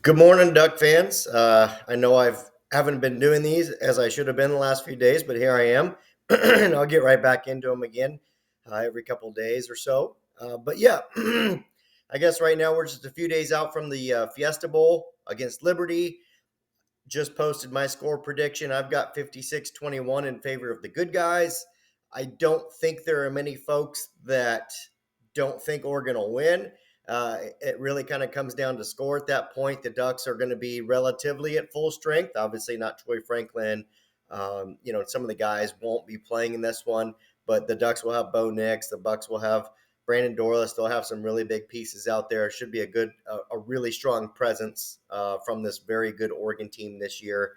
Good morning, Duck fans. I know haven't been doing these as I should have been the last few days, but here I am, and I'll get right back into them again every couple days or so. But yeah, I guess right now we're just a few days out from the Fiesta Bowl against Liberty. Just posted my score prediction. I've got 56-21 in favor of the good guys. I don't think there are many folks that don't think Oregon will win. It really kind of comes down to score at that point. The Ducks are going to be relatively at full strength. Obviously, not Troy Franklin. Some of the guys won't be playing in this one, but the Ducks will have Bo Nix. The Bucks will have Brandon Dorlus. They'll have some really big pieces out there. It should be a really strong presence from this very good Oregon team this year.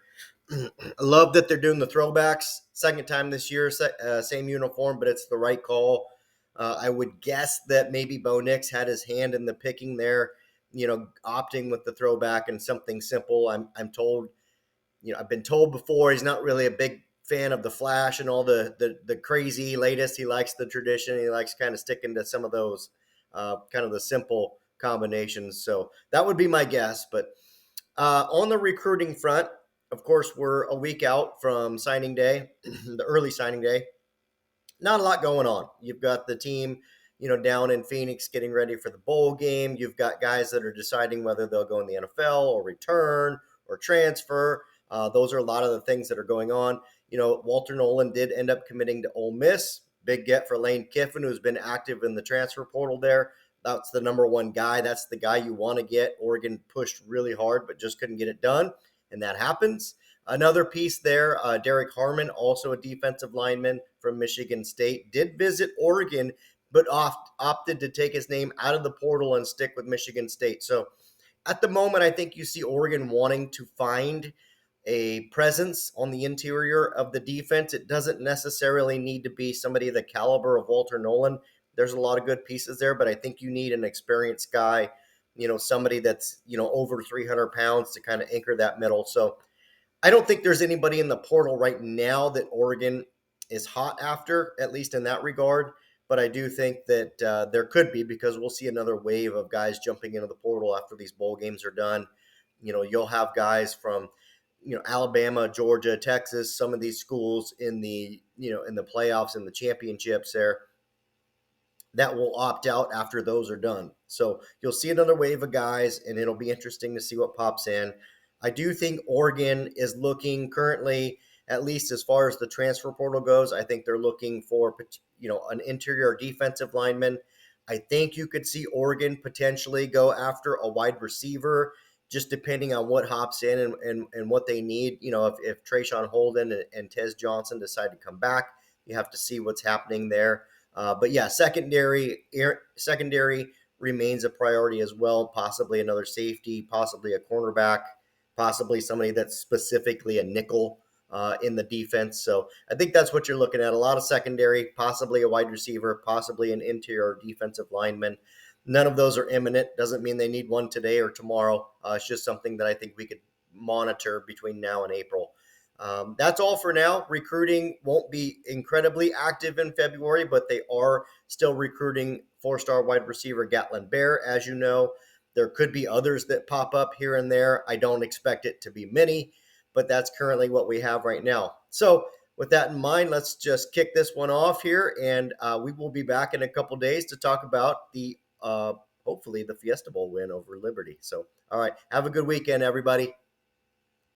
I love that they're doing the throwbacks. Second time this year, same uniform, but it's the right call. I would guess that maybe Bo Nix had his hand in the picking there, opting with the throwback and something simple. I'm told, I've been told before he's not really a big fan of the flash and all the crazy latest. He likes the tradition. He likes kind of sticking to some of those kind of the simple combinations. So that would be my guess. But on the recruiting front, of course, we're a week out from signing day, the early signing day. Not a lot going on. You've got the team, down in Phoenix getting ready for the bowl game. You've got guys that are deciding whether they'll go in the NFL or return or transfer. Those are a lot of the things that are going on. Walter Nolan did end up committing to Ole Miss. Big get for Lane Kiffin, who's been active in the transfer portal there. That's the number one guy. That's the guy you want to get. Oregon pushed really hard, but just couldn't get it done, and that happens. Another piece there, Derek Harmon, also a defensive lineman from Michigan State, did visit Oregon, but opted to take his name out of the portal and stick with Michigan State. So at the moment, I think you see Oregon wanting to find a presence on the interior of the defense. It doesn't necessarily need to be somebody the caliber of Walter Nolan. There's a lot of good pieces there, but I think you need an experienced guy, somebody that's, over 300 pounds to kind of anchor that middle. So I don't think there's anybody in the portal right now that Oregon is hot after, at least in that regard. But I do think that there could be, because we'll see another wave of guys jumping into the portal after these bowl games are done. You'll have guys from, Alabama, Georgia, Texas, some of these schools in the, in the playoffs and the championships there that will opt out after those are done. So you'll see another wave of guys, and it'll be interesting to see what pops in. I do think Oregon is looking currently, at least as far as the transfer portal goes, I think they're looking for, an interior defensive lineman. I think you could see Oregon potentially go after a wide receiver, just depending on what hops in and what they need. If Trayshawn Holden and Tez Johnson decide to come back, you have to see what's happening there. But yeah, secondary remains a priority as well. Possibly another safety, possibly a cornerback, possibly somebody that's specifically a nickel in the defense. So I think that's what you're looking at. A lot of secondary, possibly a wide receiver, possibly an interior defensive lineman. None of those are imminent. Doesn't mean they need one today or tomorrow. It's just something that I think we could monitor between now and April. That's all for now. Recruiting won't be incredibly active in February, but they are still recruiting four-star wide receiver Gatlin Bear. As you know, there could be others that pop up here and there. I don't expect it to be many, but that's currently what we have right now. So with that in mind, let's just kick this one off here, and we will be back in a couple days to talk about the hopefully the Fiesta Bowl win over Liberty. So, all right, have a good weekend, everybody.